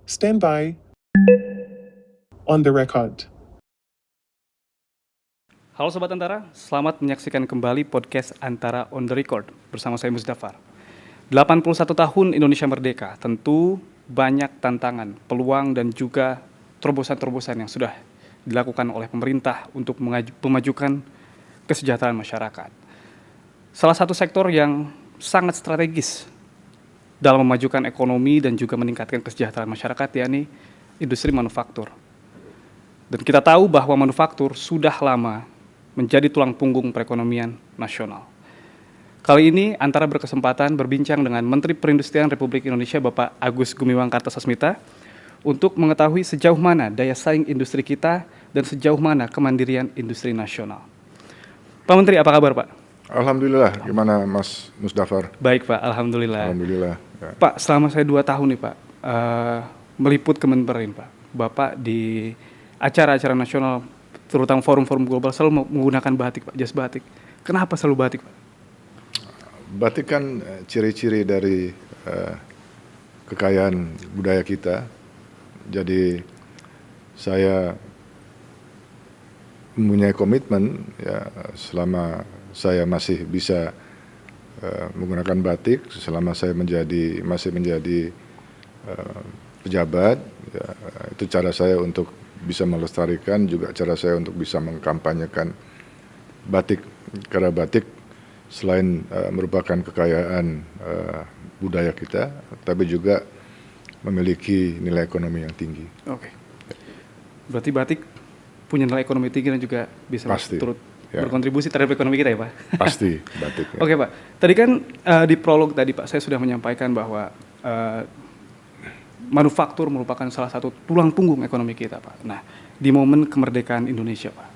Stand by. On the record. Halo Sobat Antara, selamat menyaksikan kembali podcast Antara on the record bersama saya Musdafar. 81 tahun Indonesia Merdeka, tentu banyak tantangan, peluang dan juga terobosan-terobosan yang sudah dilakukan oleh pemerintah untuk memajukan kesejahteraan masyarakat. Salah satu sektor yang sangat strategis dalam memajukan ekonomi dan juga meningkatkan kesejahteraan masyarakat, yakni industri manufaktur. Dan kita tahu bahwa manufaktur sudah lama menjadi tulang punggung perekonomian nasional. Kali ini Antara berkesempatan berbincang dengan Menteri Perindustrian Republik Indonesia Bapak Agus Gumiwang Kartasasmita untuk mengetahui sejauh mana daya saing industri kita dan sejauh mana kemandirian industri nasional. Pak Menteri, apa kabar Pak? Alhamdulillah, gimana Mas Musdafar? Baik Pak, Alhamdulillah. Alhamdulillah. Ya. Pak, selama saya 2 tahun nih Pak, meliput Kemenperin Pak, Bapak di acara-acara nasional, terutama forum-forum global selalu menggunakan batik Pak, jas batik. Kenapa selalu batik Pak? Batik kan ciri-ciri dari kekayaan budaya kita. Jadi saya mempunyai komitmen ya selama saya masih bisa menggunakan batik, selama saya masih menjadi pejabat, ya, itu cara saya untuk bisa melestarikan, juga cara saya untuk bisa mengkampanyekan batik. Karena batik selain merupakan kekayaan budaya kita, tapi juga memiliki nilai ekonomi yang tinggi. Oke. Berarti batik punya nilai ekonomi tinggi dan juga bisa turut berkontribusi terhadap ekonomi kita ya Pak? Pasti, batik. Ya. Oke Pak, tadi kan di prolog tadi Pak, saya sudah menyampaikan bahwa manufaktur merupakan salah satu tulang punggung ekonomi kita Pak. Nah, di momen kemerdekaan Indonesia Pak,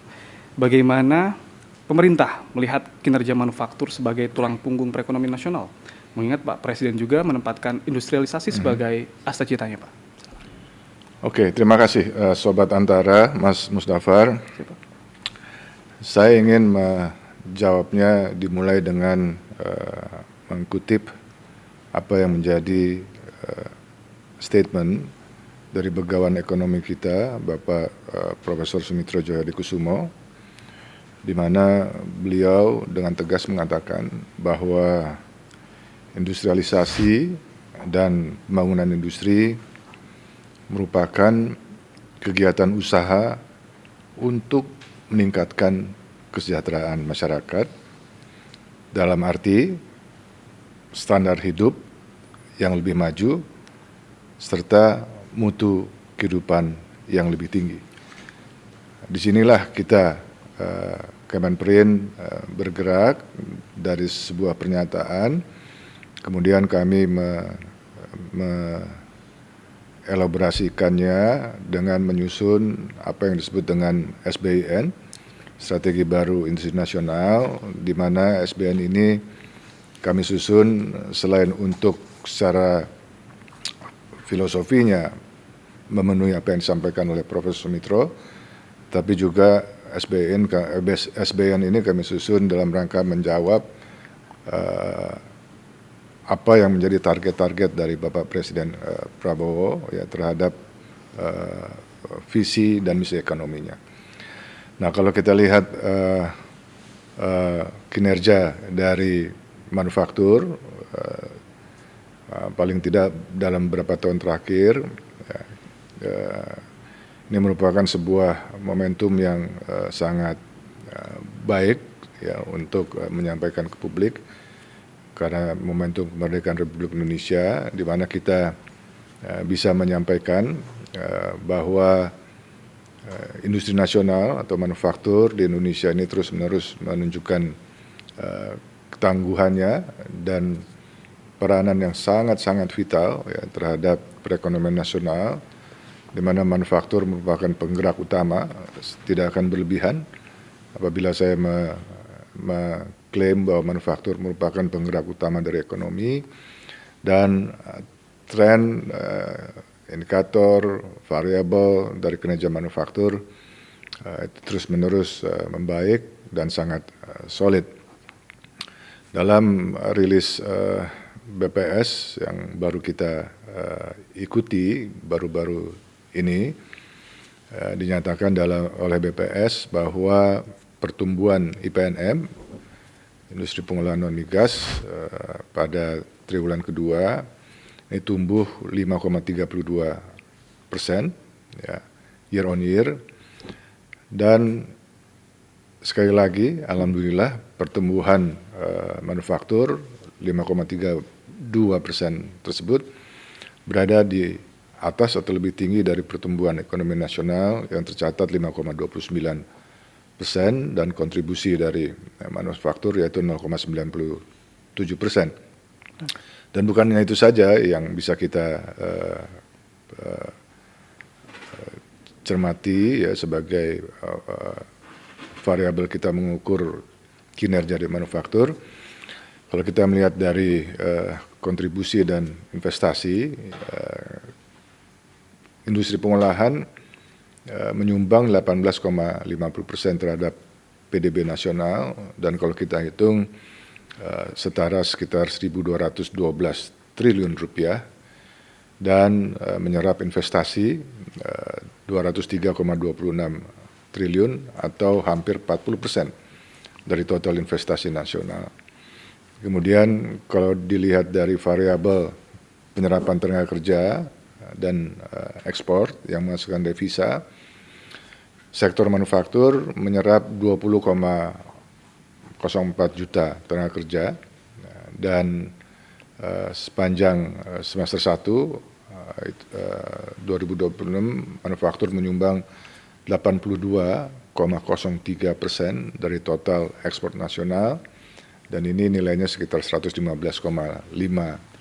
bagaimana pemerintah melihat kinerja manufaktur sebagai tulang punggung perekonomian nasional? Mengingat Pak Presiden juga menempatkan industrialisasi sebagai asta-citanya Pak. Oke, terima kasih Sobat Antara, Mas Musdafar. Saya ingin menjawabnya dimulai dengan mengutip apa yang menjadi statement dari Begawan Ekonomi kita, Bapak Profesor Sumitro Djahadikusumo, di mana beliau dengan tegas mengatakan bahwa industrialisasi dan pembangunan industri merupakan kegiatan usaha untuk meningkatkan kesejahteraan masyarakat dalam arti standar hidup yang lebih maju serta mutu kehidupan yang lebih tinggi. Disinilah kita Kemenperin bergerak dari sebuah pernyataan, kemudian kami elaborasikannya dengan menyusun apa yang disebut dengan SBIN, Strategi Baru Industri Nasional, di mana SBIN ini kami susun selain untuk secara filosofinya memenuhi apa yang disampaikan oleh Profesor Sumitro, tapi juga SBIN ini kami susun dalam rangka menjawab apa yang menjadi target-target dari Bapak Presiden Prabowo ya terhadap visi dan misi ekonominya. Nah, kalau kita lihat kinerja dari manufaktur paling tidak dalam beberapa tahun terakhir, ini merupakan sebuah momentum yang sangat baik ya untuk menyampaikan ke publik. Karena momentum kemerdekaan Republik Indonesia, di mana kita bisa menyampaikan bahwa industri nasional atau manufaktur di Indonesia ini terus-menerus menunjukkan ketangguhannya dan peranan yang sangat-sangat vital ya, terhadap perekonomian nasional, di mana manufaktur merupakan penggerak utama, tidak akan berlebihan apabila saya klaim bahwa manufaktur merupakan penggerak utama dari ekonomi, dan tren indikator variabel dari kinerja manufaktur terus-menerus membaik dan sangat solid. Dalam rilis BPS yang baru kita ikuti baru-baru ini dinyatakan oleh BPS bahwa pertumbuhan IPNM, industri pengolahan non migas, pada triwulan kedua ini tumbuh 5,32%, ya, year on year. Dan sekali lagi, alhamdulillah pertumbuhan manufaktur 5,32% tersebut berada di atas atau lebih tinggi dari pertumbuhan ekonomi nasional yang tercatat 5,29% dan kontribusi dari manufaktur yaitu 0,97%. Dan bukan hanya itu saja yang bisa kita cermati ya sebagai variabel kita mengukur kinerja di manufaktur. Kalau kita melihat dari kontribusi dan investasi, industri pengolahan menyumbang 18,50% terhadap PDB nasional, dan kalau kita hitung setara sekitar 1.212 triliun rupiah, dan menyerap investasi 203,26 triliun atau hampir 40% dari total investasi nasional. Kemudian kalau dilihat dari variabel penyerapan tenaga kerja dan ekspor yang menghasilkan devisa, sektor manufaktur menyerap 20,04 juta tenaga kerja, dan sepanjang semester 1 2026 manufaktur menyumbang 82,03% dari total ekspor nasional, dan ini nilainya sekitar 115,5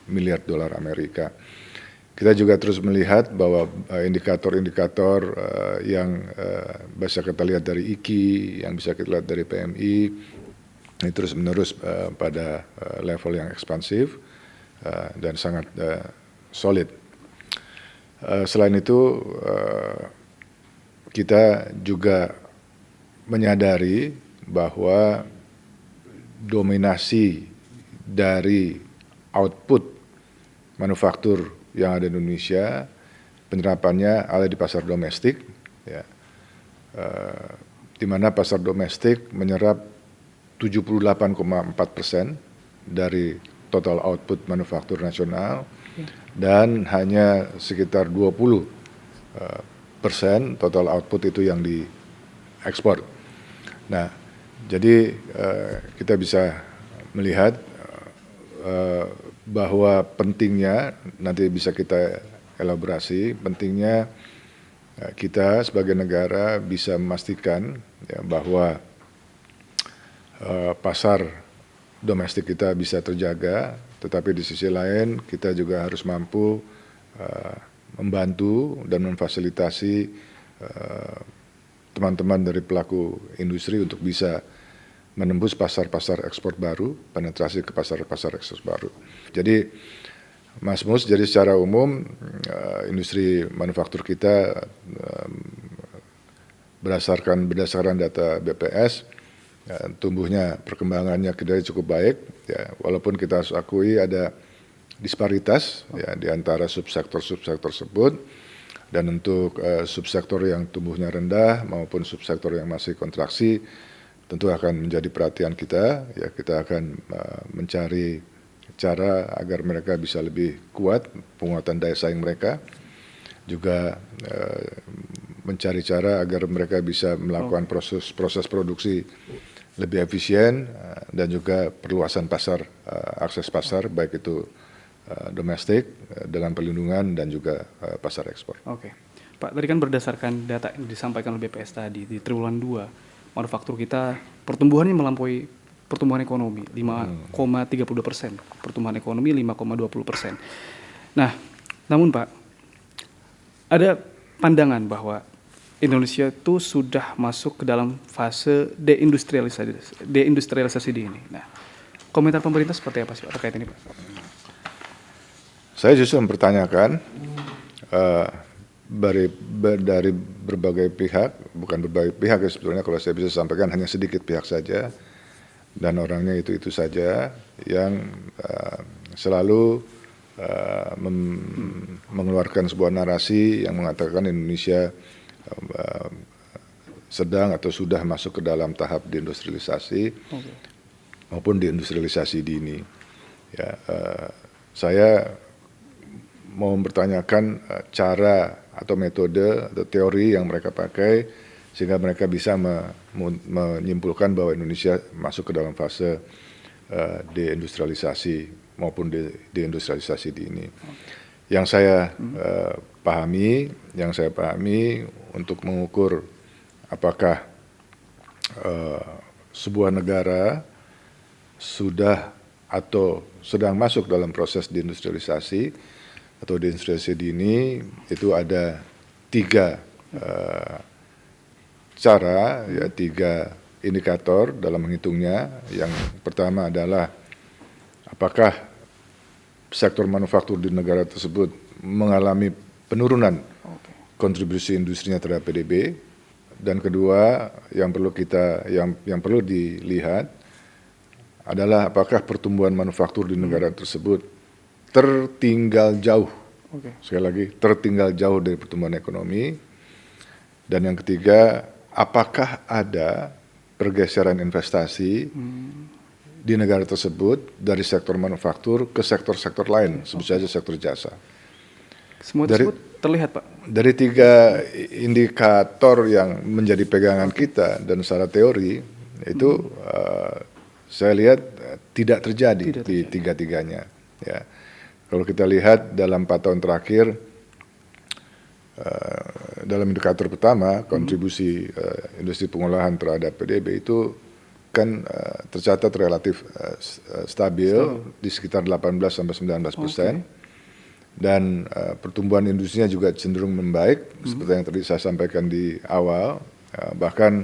miliar dolar Amerika. Kita juga terus melihat bahwa indikator-indikator yang bisa kita lihat dari IKI, yang bisa kita lihat dari PMI, ini terus-menerus pada level yang ekspansif dan sangat solid. Selain itu, kita juga menyadari bahwa dominasi dari output manufaktur yang ada di Indonesia, penyerapannya ada di pasar domestik, ya, di mana pasar domestik menyerap 78,4% dari total output manufaktur nasional, dan hanya sekitar 20% total output itu yang diekspor. Nah, jadi kita bisa melihat bahwa pentingnya, nanti bisa kita elaborasi, pentingnya kita sebagai negara bisa memastikan ya, bahwa pasar domestik kita bisa terjaga, tetapi di sisi lain kita juga harus mampu membantu dan memfasilitasi teman-teman dari pelaku industri untuk bisa menembus pasar-pasar ekspor baru, penetrasi ke pasar-pasar ekspor baru. Jadi, Mas Mus, jadi secara umum industri manufaktur kita berdasarkan data BPS, tumbuhnya perkembangannya kita cukup baik, ya, walaupun kita harus akui ada disparitas ya, di antara subsektor-subsektor tersebut, dan untuk subsektor yang tumbuhnya rendah maupun subsektor yang masih kontraksi, tentu akan menjadi perhatian kita, ya, kita akan mencari cara agar mereka bisa lebih kuat, penguatan daya saing mereka, juga mencari cara agar mereka bisa melakukan proses produksi lebih efisien, dan juga perluasan pasar, akses pasar, baik itu domestik dengan perlindungan dan juga pasar ekspor. Oke, Pak, tadi kan berdasarkan data yang disampaikan oleh BPS tadi, di triwulan 2, manufaktur kita pertumbuhannya melampaui pertumbuhan ekonomi 5,32%, pertumbuhan ekonomi 5,20%. Nah, namun Pak, ada pandangan bahwa Indonesia itu sudah masuk ke dalam fase deindustrialisasi dini. Nah, komentar pemerintah seperti apa sih Pak terkait ini, Pak? Saya justru mempertanyakan dari berbagai pihak, bukan berbagai pihak ya sebetulnya, kalau saya bisa sampaikan hanya sedikit pihak saja, dan orangnya itu saja yang selalu mengeluarkan sebuah narasi yang mengatakan Indonesia sedang atau sudah masuk ke dalam tahap deindustrialisasi maupun deindustrialisasi dini. Ya, saya mau mempertanyakan cara atau metode atau teori yang mereka pakai sehingga mereka bisa menyimpulkan bahwa Indonesia masuk ke dalam fase deindustrialisasi maupun deindustrialisasi dini. Yang saya pahami untuk mengukur apakah sebuah negara sudah atau sedang masuk dalam proses deindustrialisasi atau deindustrialisasi dini, itu ada tiga cara, ya, tiga indikator dalam menghitungnya. Yang pertama adalah apakah sektor manufaktur di negara tersebut mengalami penurunan kontribusi industrinya terhadap PDB. Dan kedua, yang perlu dilihat adalah apakah pertumbuhan manufaktur di negara tersebut tertinggal jauh. Sekali lagi, tertinggal jauh dari pertumbuhan ekonomi. Dan yang ketiga, apakah ada pergeseran investasi di negara tersebut dari sektor manufaktur ke sektor-sektor lain, sebut saja sektor jasa. Semua tersebut terlihat, Pak? Dari tiga indikator yang menjadi pegangan kita dan secara teori, itu saya lihat tidak terjadi di tiga-tiganya. Ya. Kalau kita lihat dalam 4 tahun terakhir, dalam indikator pertama, kontribusi industri pengolahan terhadap PDB itu kan tercatat relatif stabil di sekitar 18-19%. Dan pertumbuhan industrinya juga cenderung membaik, seperti yang tadi saya sampaikan di awal. Bahkan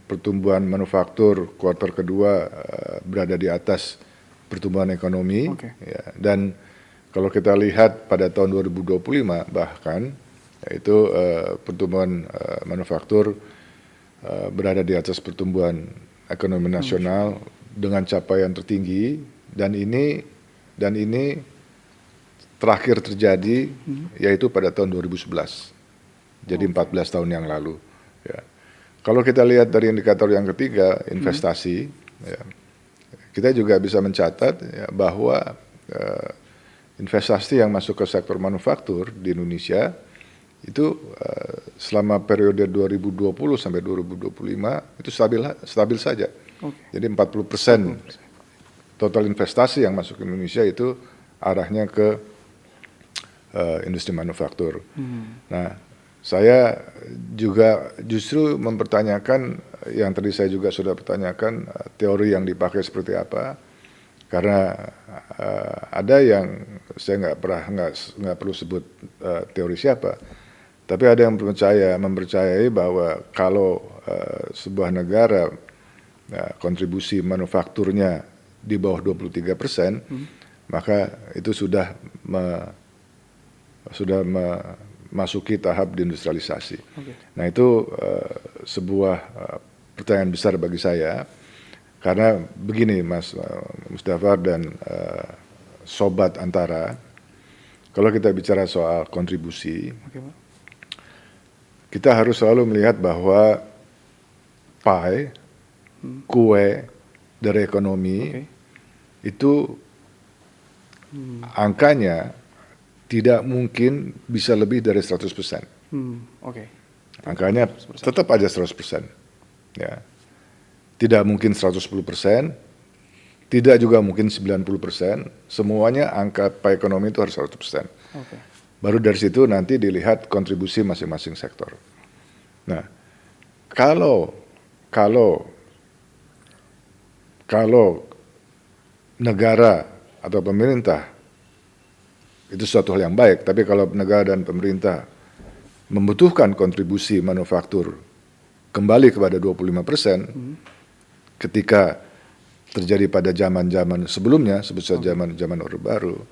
pertumbuhan manufaktur kuartal kedua berada di atas pertumbuhan ekonomi. Ya, dan kalau kita lihat pada tahun 2025 bahkan, yaitu pertumbuhan manufaktur berada di atas pertumbuhan ekonomi nasional dengan capaian tertinggi, dan ini terakhir terjadi yaitu pada tahun 2011. Jadi 14 tahun yang lalu. Ya. Kalau kita lihat dari indikator yang ketiga, investasi, ya, kita juga bisa mencatat ya, bahwa investasi yang masuk ke sektor manufaktur di Indonesia itu selama periode 2020 sampai 2025 itu stabil saja. Jadi 40% total investasi yang masuk ke Indonesia itu arahnya ke industri manufaktur. Nah, saya juga justru mempertanyakan yang tadi saya juga sudah pertanyakan, teori yang dipakai seperti apa, karena ada yang saya nggak perlu sebut teori siapa, tapi ada yang mempercayai bahwa kalau sebuah negara kontribusi manufakturnya di bawah 23%, maka itu sudah memasuki tahap deindustrialisasi. Nah, itu sebuah pertanyaan besar bagi saya, karena begini Mas Musdafar dan Sobat Antara, kalau kita bicara soal kontribusi, kita harus selalu melihat bahwa pie, kue dari ekonomi itu angkanya tidak mungkin bisa lebih dari 100%. Angkanya tetap aja 100%. Ya. Tidak mungkin 110%, tidak juga mungkin 90%, semuanya angka pie ekonomi itu harus 100%. Baru dari situ nanti dilihat kontribusi masing-masing sektor. Nah, kalau negara atau pemerintah itu suatu hal yang baik, tapi kalau negara dan pemerintah membutuhkan kontribusi manufaktur kembali kepada 25%, ketika terjadi pada zaman-zaman sebelumnya, sebut saja zaman Orde Baru,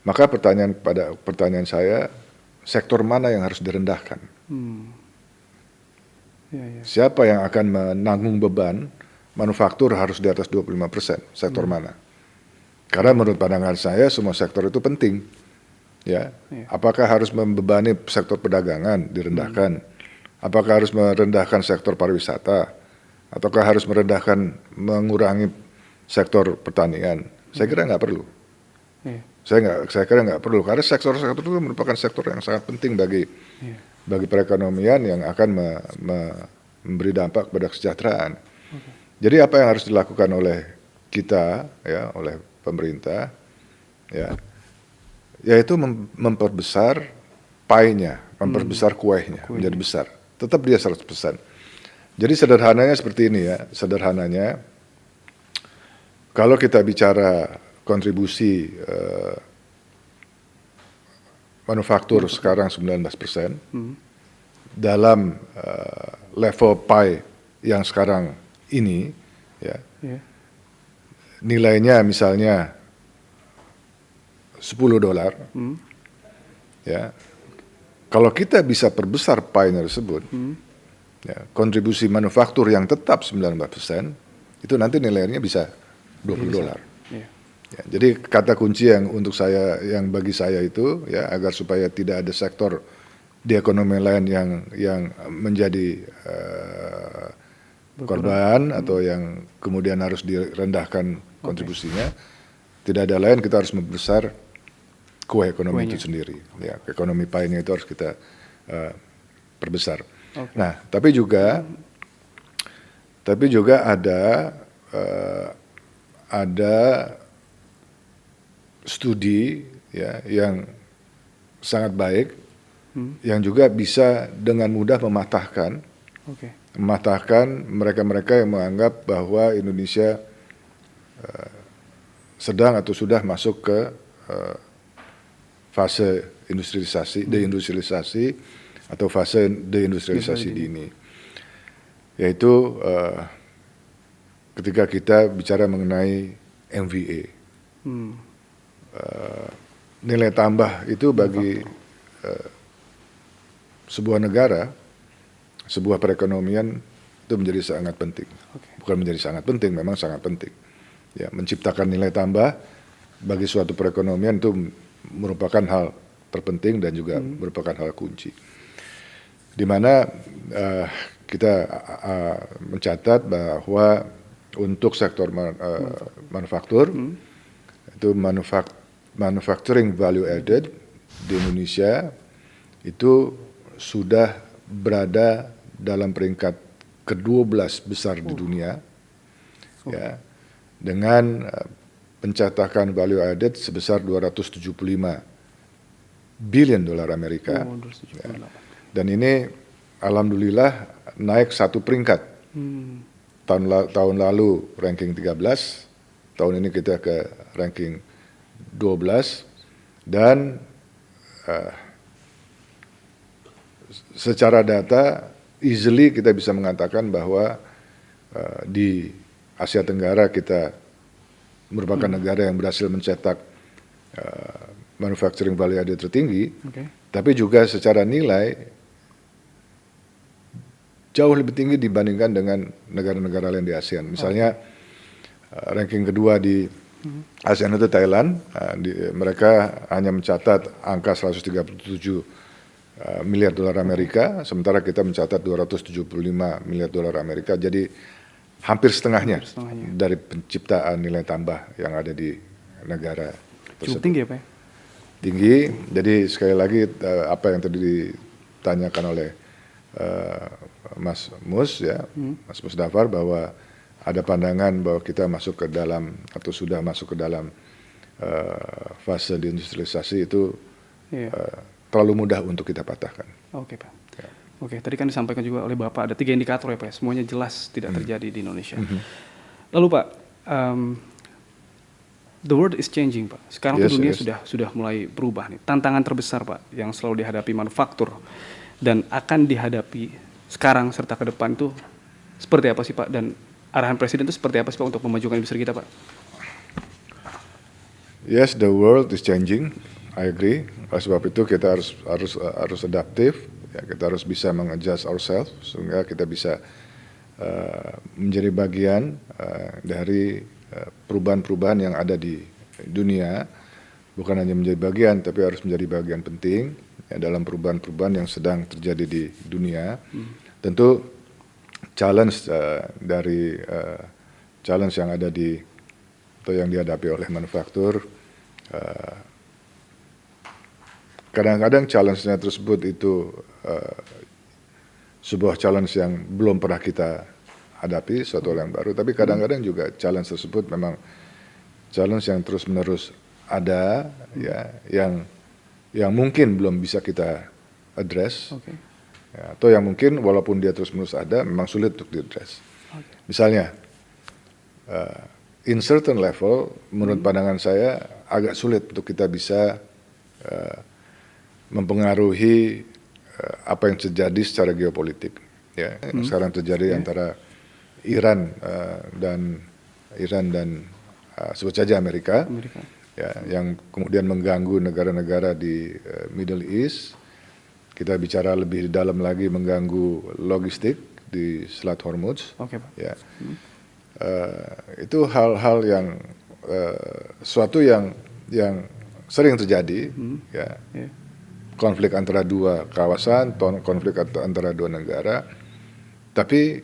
maka pertanyaan saya, sektor mana yang harus direndahkan? Siapa yang akan menanggung beban manufaktur harus di atas 25%, sektor mana? Karena menurut pandangan saya semua sektor itu penting. Ya, apakah harus membebani sektor perdagangan direndahkan? Apakah harus merendahkan sektor pariwisata? Ataukah harus mengurangi sektor pertanian? Saya kira nggak perlu. Saya kira nggak perlu karena sektor-sektor itu merupakan sektor yang sangat penting bagi perekonomian yang akan memberi dampak pada kesejahteraan. Jadi apa yang harus dilakukan oleh kita, ya, oleh pemerintah, ya, yaitu memperbesar pie-nya, memperbesar kuehnya menjadi besar. Tetap dia 100%. Jadi sederhananya seperti ini ya, sederhananya kalau kita bicara kontribusi manufaktur sekarang 19%, dalam level pie yang sekarang ini, ya, nilainya misalnya $10, ya, kalau kita bisa perbesar pie tersebut, ya, kontribusi manufaktur yang tetap 19%, itu nanti nilainya bisa $20. Ya, jadi kata kunci yang untuk saya, yang bagi saya itu, ya, agar supaya tidak ada sektor di ekonomi lain yang menjadi korban atau yang kemudian harus direndahkan kontribusinya, tidak ada lain, kita harus membesar kue ekonomi itu sendiri. Ya, ekonomi pie-nya itu harus kita perbesar. Nah, tapi juga ada studi, ya, yang sangat baik, yang juga bisa dengan mudah mematahkan mereka-mereka yang menganggap bahwa Indonesia sedang atau sudah masuk ke fase deindustrialisasi atau fase deindustrialisasi dini, yaitu ketika kita bicara mengenai MVA, nilai tambah itu bagi sebuah negara, sebuah perekonomian itu menjadi sangat penting. Bukan menjadi sangat penting, memang sangat penting. Ya, menciptakan nilai tambah bagi suatu perekonomian itu merupakan hal terpenting dan juga merupakan hal kunci. Di mana kita mencatat bahwa untuk sektor manufaktur, itu manufacturing value added di Indonesia itu sudah berada dalam peringkat ke-12 besar di dunia, ya, dengan pencetakan value added sebesar $275 billion Amerika. Ya. Dan ini alhamdulillah naik 1 peringkat. Tahun lalu ranking 13, tahun ini kita ke ranking 12, dan secara data easily kita bisa mengatakan bahwa di Asia Tenggara kita merupakan negara yang berhasil mencetak manufacturing value added tertinggi, tapi juga secara nilai jauh lebih tinggi dibandingkan dengan negara-negara lain di ASEAN. Misalnya ranking kedua di ASEAN itu Thailand, mereka hanya mencatat angka 137 miliar dolar Amerika, sementara kita mencatat 275 miliar dolar Amerika. Jadi hampir setengahnya dari penciptaan nilai tambah yang ada di negara tersebut. Cukup tinggi ya Pak? Tinggi. Jadi sekali lagi apa yang tadi ditanyakan oleh Mas Mus, ya, Mas Musdafar, bahwa ada pandangan bahwa kita masuk ke dalam atau sudah masuk ke dalam fase deindustrialisasi itu terlalu mudah untuk kita patahkan. Oke Pak. Ya. Oke, tadi kan disampaikan juga oleh Bapak ada 3 indikator ya Pak, semuanya jelas tidak terjadi di Indonesia. Lalu Pak, the world is changing Pak. Sekarang dunia sudah mulai berubah nih. Tantangan terbesar Pak yang selalu dihadapi manufaktur dan akan dihadapi sekarang serta ke depan itu seperti apa sih Pak, dan arahan Presiden itu seperti apa sih Pak untuk memajukan industri kita Pak? Yes, the world is changing. I agree. Oleh sebab itu kita harus adaptif. Ya, kita harus bisa mengadjust ourselves sehingga kita bisa menjadi bagian dari perubahan-perubahan yang ada di dunia, bukan hanya menjadi bagian, tapi harus menjadi bagian penting ya, dalam perubahan-perubahan yang sedang terjadi di dunia. Tentu challenge dari challenge yang ada di atau yang dihadapi oleh manufaktur, kadang-kadang challenge-nya tersebut itu sebuah challenge yang belum pernah kita hadapi, suatu hal yang baru, tapi kadang-kadang juga challenge tersebut memang challenge yang terus-menerus ada, ya, yang mungkin belum bisa kita address, ya, atau yang mungkin walaupun dia terus-menerus ada, memang sulit untuk di-address. Misalnya, in certain level, menurut pandangan saya agak sulit untuk kita bisa mempengaruhi apa yang terjadi secara geopolitik, ya, yang sekarang terjadi antara Iran dan sebut saja Amerika. Ya, yang kemudian mengganggu negara-negara di Middle East. Kita bicara lebih dalam lagi, mengganggu logistik di Selat Hormuz. Ya, itu hal-hal yang suatu yang sering terjadi, ya. Konflik antara dua kawasan, konflik antara dua negara. Tapi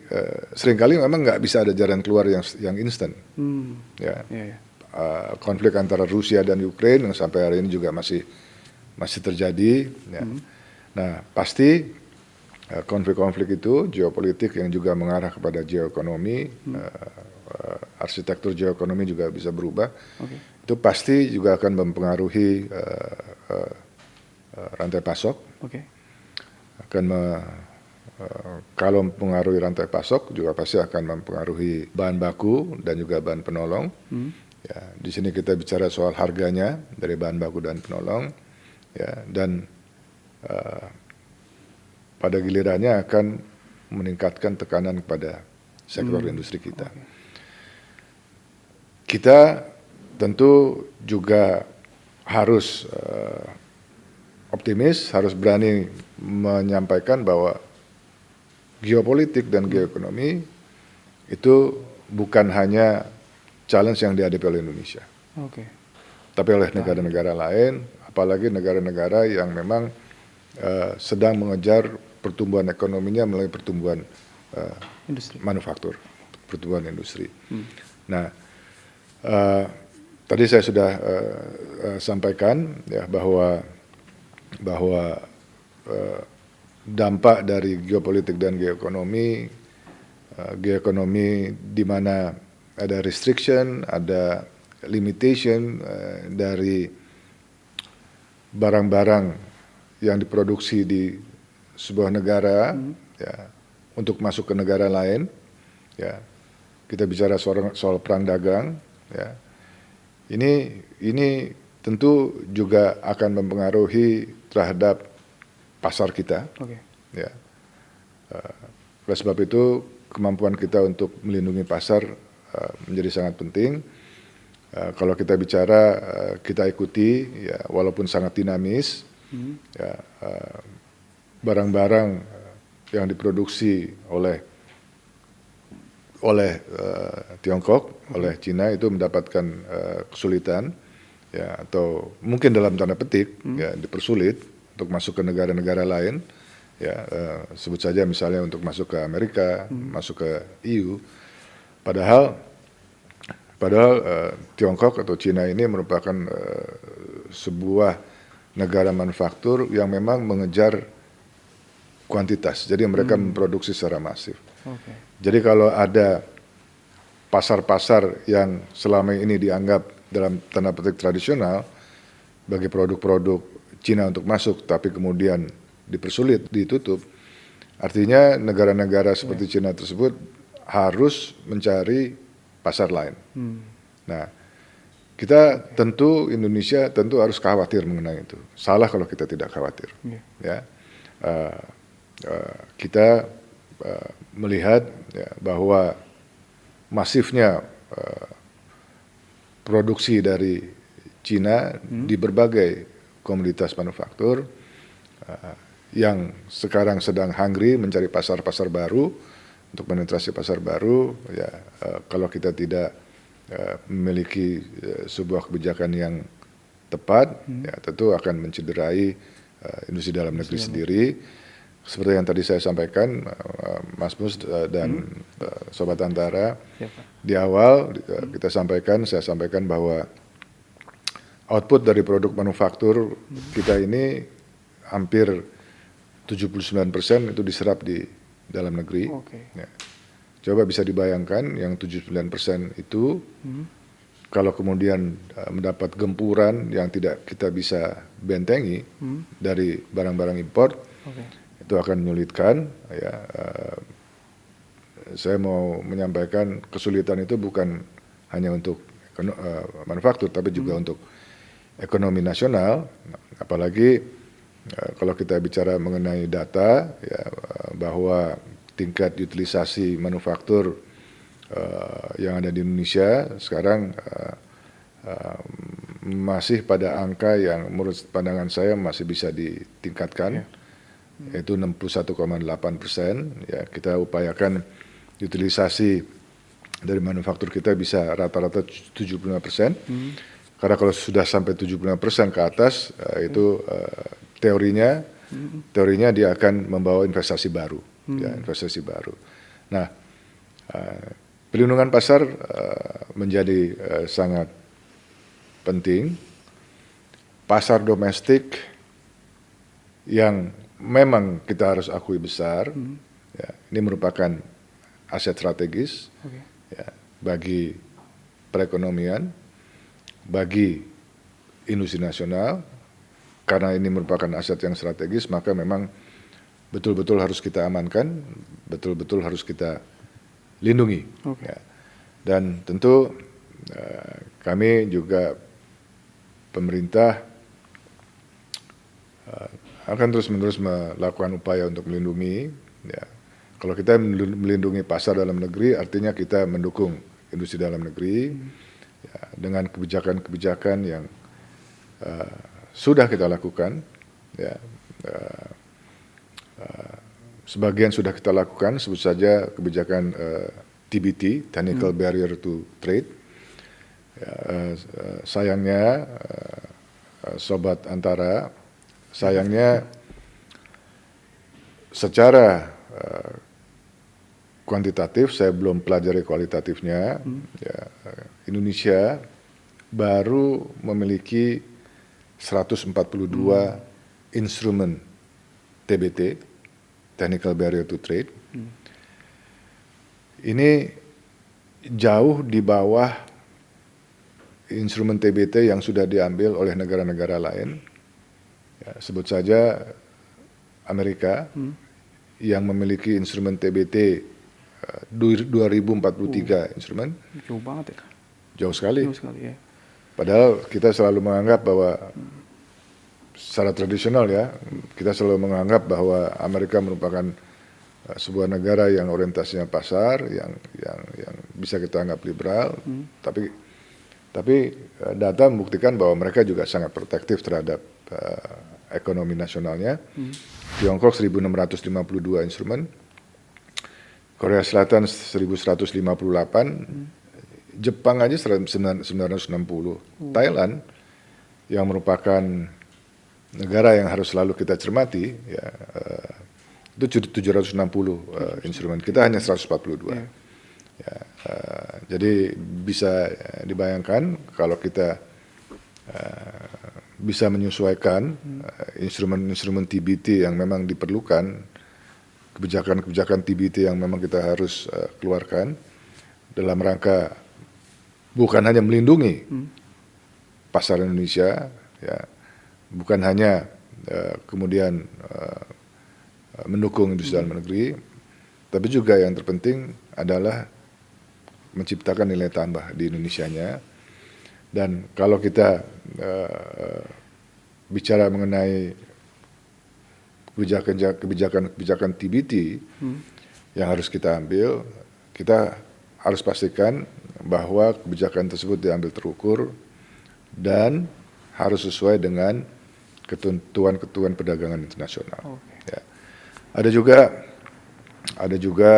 seringkali memang nggak bisa ada jalan keluar yang instan. Ya. Konflik antara Rusia dan Ukraina yang sampai hari ini juga masih terjadi. Ya. Nah, pasti konflik-konflik itu geopolitik yang juga mengarah kepada geoekonomi, arsitektur geoekonomi juga bisa berubah. Itu pasti juga akan mempengaruhi rantai pasok. Kalau mempengaruhi rantai pasok juga pasti akan mempengaruhi bahan baku dan juga bahan penolong. Ya, di sini kita bicara soal harganya dari bahan baku dan penolong, ya, dan pada gilirannya akan meningkatkan tekanan kepada sektor industri kita. Kita tentu juga harus optimis, harus berani menyampaikan bahwa geopolitik dan geoekonomi itu bukan hanya challenge yang dihadapi oleh Indonesia, tapi oleh negara-negara lain, apalagi negara-negara yang memang sedang mengejar pertumbuhan ekonominya melalui pertumbuhan manufaktur, pertumbuhan industri. Nah, tadi saya sudah sampaikan ya bahwa dampak dari geopolitik dan geoekonomi di mana ada restriction, ada limitation dari barang-barang yang diproduksi di sebuah negara, ya, untuk masuk ke negara lain, ya. Kita bicara soal perang dagang, ya. Ini tentu juga akan mempengaruhi terhadap pasar kita. Ya. Oleh sebab itu kemampuan kita untuk melindungi pasar menjadi sangat penting. Kalau kita bicara, kita ikuti, ya, walaupun sangat dinamis, ya, barang-barang yang diproduksi oleh Tiongkok, oleh Cina itu mendapatkan kesulitan, ya, atau mungkin dalam tanda petik, ya, dipersulit untuk masuk ke negara-negara lain, ya, sebut saja misalnya untuk masuk ke Amerika, masuk ke EU, padahal Tiongkok atau Cina ini merupakan sebuah negara manufaktur yang memang mengejar kuantitas, jadi mereka memproduksi secara masif. Jadi kalau ada pasar-pasar yang selama ini dianggap dalam tanda petik tradisional bagi produk-produk Cina untuk masuk, tapi kemudian dipersulit, ditutup, artinya negara-negara seperti Cina tersebut harus mencari pasar lain. Nah, kita tentu, Indonesia tentu harus khawatir mengenai itu. Salah kalau kita tidak khawatir. Ya, kita melihat, ya, bahwa masifnya produksi dari Cina di berbagai komoditas manufaktur yang sekarang sedang hungry mencari pasar-pasar baru untuk penetrasi pasar baru. Ya, kalau kita tidak memiliki sebuah kebijakan yang tepat, ya tentu akan mencederai industri dalam negeri sendiri. Seperti yang tadi saya sampaikan, Mas Mus dan Sobat Antara, Ya, Pak. di awal saya sampaikan bahwa output dari produk manufaktur kita ini hampir 79% itu diserap di dalam negeri. Oke. Ya. Coba bisa dibayangkan yang 79% itu kalau kemudian mendapat gempuran yang tidak kita bisa bentengi dari barang-barang impor, Oke. itu akan menyulitkan. Ya, saya mau menyampaikan kesulitan itu bukan hanya untuk manufaktur, tapi juga untuk ekonomi nasional. Apalagi kalau kita bicara mengenai data, ya, bahwa tingkat utilisasi manufaktur yang ada di Indonesia sekarang masih pada angka yang menurut pandangan saya masih bisa ditingkatkan, yaitu 61,8%. Ya, kita upayakan utilisasi dari manufaktur kita bisa rata-rata 75%. Karena kalau sudah sampai 75% ke atas, itu teorinya dia akan membawa investasi baru, ya, investasi baru. Nah, pelindungan pasar menjadi sangat penting. Pasar domestik yang memang kita harus akui besar, ya, ini merupakan aset strategis, ya, bagi perekonomian, bagi industri nasional. Karena ini merupakan aset yang strategis, maka memang betul-betul harus kita amankan, betul-betul harus kita lindungi. Ya. Dan tentu kami juga pemerintah akan terus-menerus melakukan upaya untuk melindungi. Ya. Kalau kita melindungi pasar dalam negeri, artinya kita mendukung industri dalam negeri, ya, dengan kebijakan-kebijakan yang sudah kita lakukan, ya, sebagian sudah kita lakukan, sebut saja kebijakan TBT, Technical Barrier to Trade. Ya, sayangnya, Sobat Antara, sayangnya secara kuantitatif saya belum pelajari kualitatifnya. Ya, Indonesia baru memiliki 142 instrumen TBT, Technical Barrier to Trade. Ini jauh di bawah instrumen TBT yang sudah diambil oleh negara-negara lain. Ya, sebut saja Amerika yang memiliki instrumen TBT 2043 instrumen. Jauh banget ya. Jauh sekali. Jauh sekali ya. Padahal kita selalu menganggap bahwa secara tradisional, ya, kita selalu menganggap bahwa Amerika merupakan sebuah negara yang orientasinya pasar, yang bisa kita anggap liberal. Tapi data membuktikan bahwa mereka juga sangat protektif terhadap ekonomi nasionalnya. Tiongkok 1.652 instrumen, Korea Selatan 1.158, Jepang aja 960, Thailand yang merupakan negara yang harus selalu kita cermati, ya, itu 760 instrumen, kita hanya 142. Ya, jadi bisa dibayangkan kalau kita bisa menyesuaikan instrumen-instrumen TBT yang memang diperlukan, kebijakan-kebijakan TBT yang memang kita harus keluarkan dalam rangka bukan hanya melindungi pasar Indonesia, ya, bukan hanya kemudian mendukung industri dalam negeri, tapi juga yang terpenting adalah menciptakan nilai tambah di Indonesianya. Dan kalau kita bicara mengenai kebijakan TBT yang harus kita ambil, kita harus pastikan bahwa kebijakan tersebut diambil terukur dan harus sesuai dengan ketentuan perdagangan internasional. Ya. Ada juga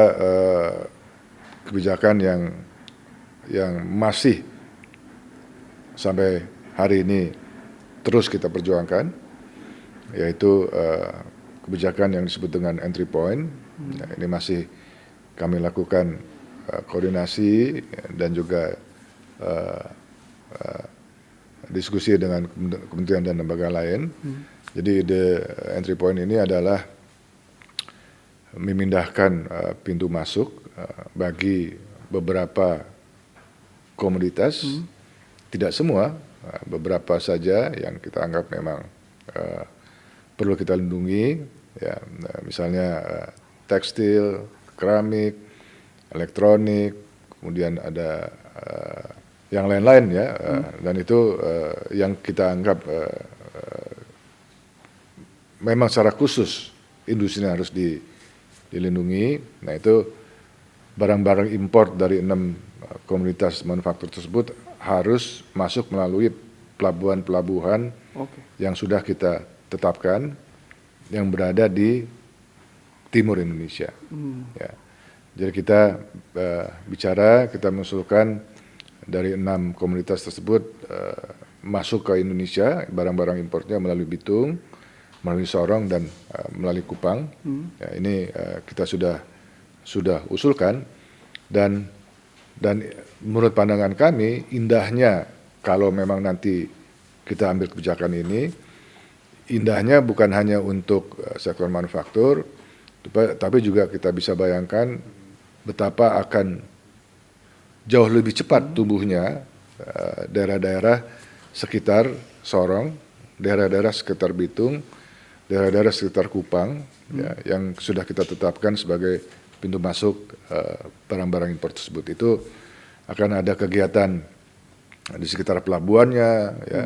kebijakan yang masih sampai hari ini terus kita perjuangkan, yaitu kebijakan yang disebut dengan entry point. Nah, ini masih kami lakukan koordinasi dan juga diskusi dengan kementerian dan lembaga lain. Jadi ide entry point ini adalah memindahkan pintu masuk bagi beberapa komoditas, tidak semua, beberapa saja yang kita anggap memang perlu kita lindungi, ya, misalnya tekstil, keramik, elektronik, kemudian ada yang lain-lain ya, dan itu yang kita anggap memang secara khusus industri harus dilindungi. Nah, itu barang-barang impor dari 6 komunitas manufaktur tersebut harus masuk melalui pelabuhan-pelabuhan yang sudah kita tetapkan yang berada di timur Indonesia. Ya. Jadi kita kita mengusulkan dari 6 komunitas tersebut masuk ke Indonesia, barang-barang importnya melalui Bitung, melalui Sorong dan melalui Kupang. Ya, ini kita sudah usulkan dan menurut pandangan kami indahnya kalau memang nanti kita ambil kebijakan ini, indahnya bukan hanya untuk sektor manufaktur, tapi juga kita bisa bayangkan betapa akan jauh lebih cepat tumbuhnya daerah-daerah sekitar Sorong, daerah-daerah sekitar Bitung, daerah-daerah sekitar Kupang, ya, yang sudah kita tetapkan sebagai pintu masuk barang-barang impor tersebut. Itu akan ada kegiatan di sekitar pelabuhannya, ya,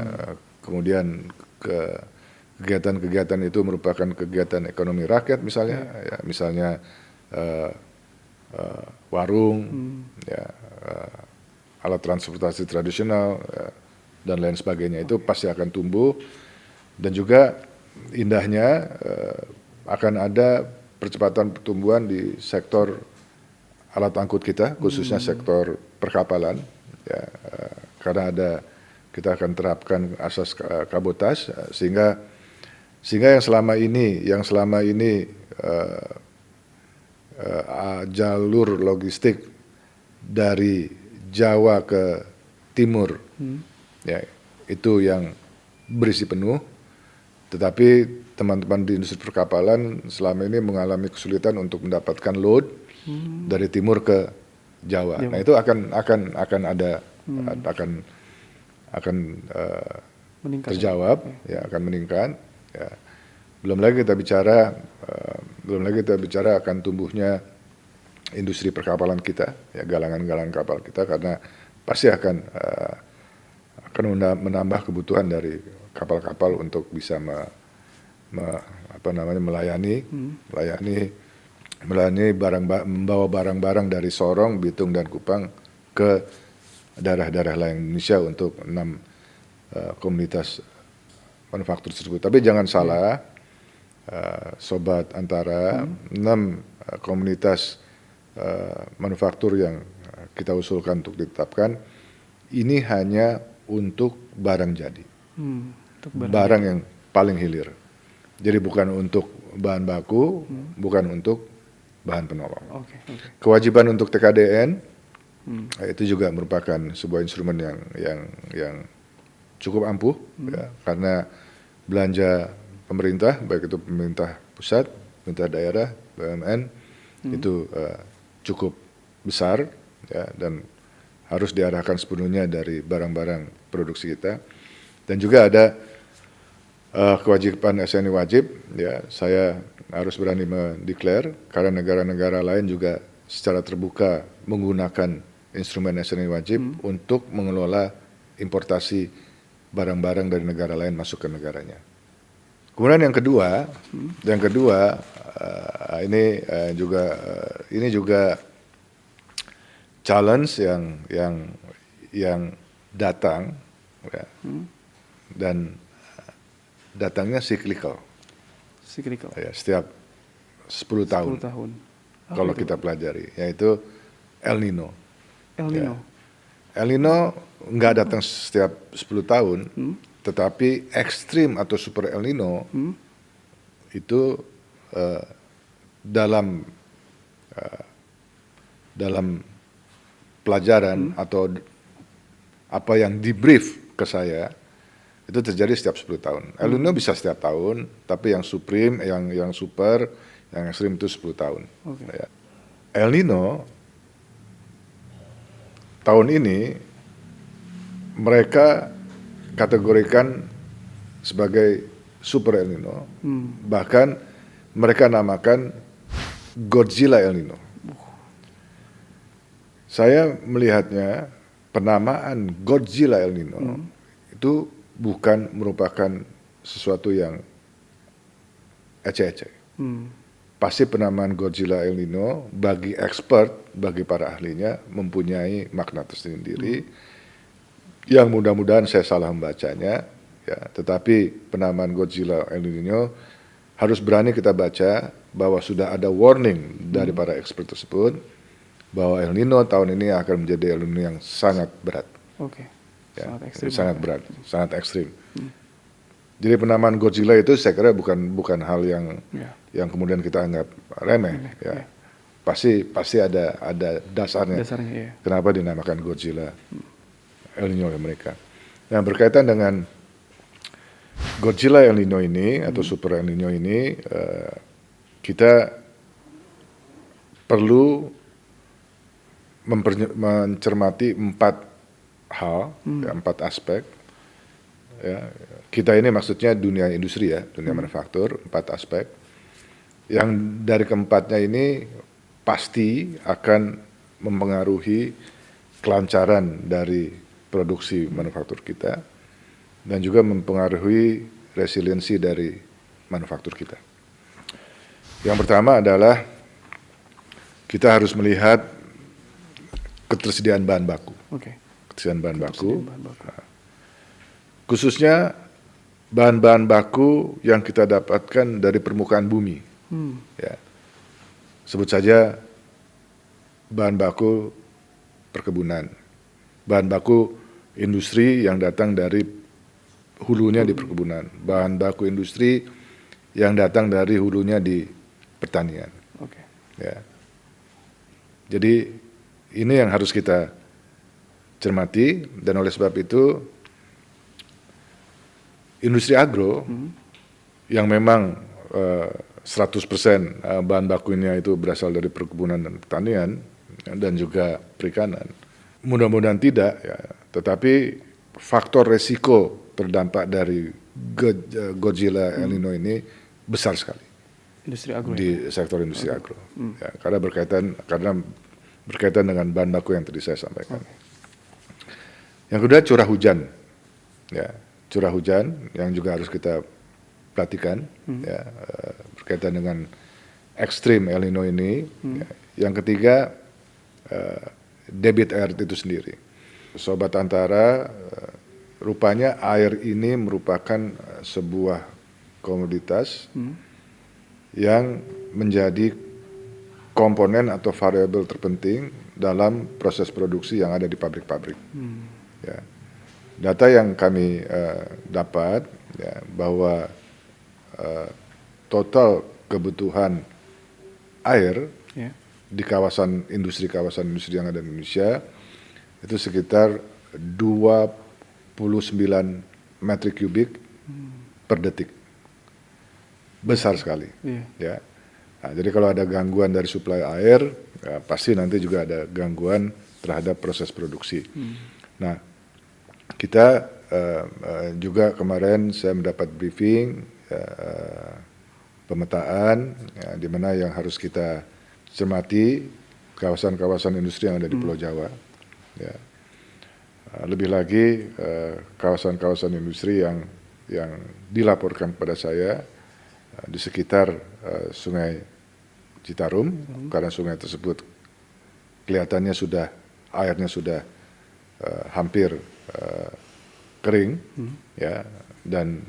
kemudian kegiatan-kegiatan itu merupakan kegiatan ekonomi rakyat misalnya, ya, misalnya warung, ya, alat transportasi tradisional, ya, dan lain sebagainya, itu pasti akan tumbuh. Dan juga indahnya akan ada percepatan pertumbuhan di sektor alat angkut kita, khususnya sektor perkapalan, ya, karena kita akan terapkan asas kabotas, sehingga yang selama ini jalur logistik dari Jawa ke timur, ya, itu yang berisi penuh, tetapi teman-teman di industri perkapalan selama ini mengalami kesulitan untuk mendapatkan load dari timur ke Jawa. Nah, itu akan ada akan terjawab, ya, akan meningkat. Ya. Belum lagi kita bicara akan tumbuhnya industri perkapalan kita, ya, galangan-galangan kapal kita, karena pasti akan menambah kebutuhan dari kapal-kapal untuk bisa melayani membawa barang-barang dari Sorong, Bitung dan Kupang ke daerah-daerah lain Indonesia untuk 6 komunitas manufaktur tersebut. Tapi jangan salah, Sobat Antara, 6 komunitas manufaktur yang kita usulkan untuk ditetapkan, ini hanya untuk barang jadi, barang yang paling hilir. Jadi bukan untuk bahan baku, bukan untuk bahan penolong. Kewajiban untuk TKDN itu juga merupakan sebuah instrumen yang cukup ampuh, ya, karena belanja pemerintah, baik itu pemerintah pusat, pemerintah daerah, BUMN, itu cukup besar, ya, dan harus diarahkan sepenuhnya dari barang-barang produksi kita. Dan juga ada kewajiban SNI wajib, ya, saya harus berani mendeklar, karena negara-negara lain juga secara terbuka menggunakan instrumen SNI wajib untuk mengelola importasi barang-barang dari negara lain masuk ke negaranya. Kemudian yang kedua, ini juga challenge yang datang, ya, dan datangnya cyclical. Ya, setiap 10 tahun. Kalau kita pelajari, yaitu El Nino. El Nino. El Nino nggak datang setiap 10 tahun, tetapi ekstrim atau super El Nino itu dalam pelajaran atau apa yang di brief ke saya itu terjadi setiap 10 tahun. El Nino bisa setiap tahun, tapi yang supreme, yang super, yang ekstrim itu 10 tahun. Ya. El Nino tahun ini mereka kategorikan sebagai super El Nino, bahkan mereka namakan Godzilla El Nino. Saya melihatnya penamaan Godzilla El Nino itu bukan merupakan sesuatu yang eceh-eceh. Pasti penamaan Godzilla El Nino bagi expert, bagi para ahlinya mempunyai makna tersendiri yang mudah-mudahan saya salah membacanya, ya. Tetapi penamaan Godzilla El Nino harus berani kita baca bahwa sudah ada warning dari para expert tersebut bahwa El Nino tahun ini akan menjadi El Nino yang sangat berat. Ya, Sangat ekstrim. sangat berat, sangat ekstrim. Jadi penamaan Godzilla itu saya kira bukan hal yang kemudian kita anggap remeh. Ya. Pasti ada dasarnya. Iya. Kenapa dinamakan Godzilla El Nino oleh mereka. Nah, berkaitan dengan Godzilla El Nino ini atau Super El Nino ini, kita perlu mencermati 4 hal, ya, 4 aspek. Ya, kita ini maksudnya dunia industri ya, dunia manufaktur, 4 aspek. Yang dari keempatnya ini pasti akan mempengaruhi kelancaran dari produksi manufaktur kita dan juga mempengaruhi resiliensi dari manufaktur kita. Yang pertama adalah kita harus melihat ketersediaan bahan baku. Ketersediaan bahan baku. Nah, khususnya bahan-bahan baku yang kita dapatkan dari permukaan bumi. Ya. Sebut saja bahan baku perkebunan, bahan baku industri yang datang dari hulunya di perkebunan, bahan baku industri yang datang dari hulunya di pertanian. Ya. Jadi ini yang harus kita cermati, dan oleh sebab itu industri agro yang memang 100% bahan bakunya itu berasal dari perkebunan dan pertanian dan juga perikanan. Mudah-mudahan tidak, ya. Tetapi faktor resiko terdampak dari Godzilla El Nino ini besar sekali Industri agro di sektor industri agro. Ya, karena berkaitan dengan bahan baku yang tadi saya sampaikan. Yang kedua, curah hujan. Ya, curah hujan yang juga harus kita perhatikan, ya, berkaitan dengan ekstrim El Nino ini. Ya. Yang ketiga, debit air itu sendiri. Sobat Antara, rupanya air ini merupakan sebuah komoditas yang menjadi komponen atau variabel terpenting dalam proses produksi yang ada di pabrik-pabrik. Ya. Data yang kami dapat, ya, bahwa total kebutuhan air di kawasan industri yang ada di Indonesia itu sekitar 29 metrik kubik per detik. Besar sekali. Ya. Nah, jadi kalau ada gangguan dari suplai air, ya, pasti nanti juga ada gangguan terhadap proses produksi. Nah, kita juga kemarin saya mendapat briefing pemetaan, ya, di mana yang harus kita cermati kawasan-kawasan industri yang ada di Pulau Jawa. Ya. Lebih lagi kawasan-kawasan industri yang dilaporkan kepada saya di sekitar Sungai Citarum, karena sungai tersebut kelihatannya airnya sudah hampir kering, ya, dan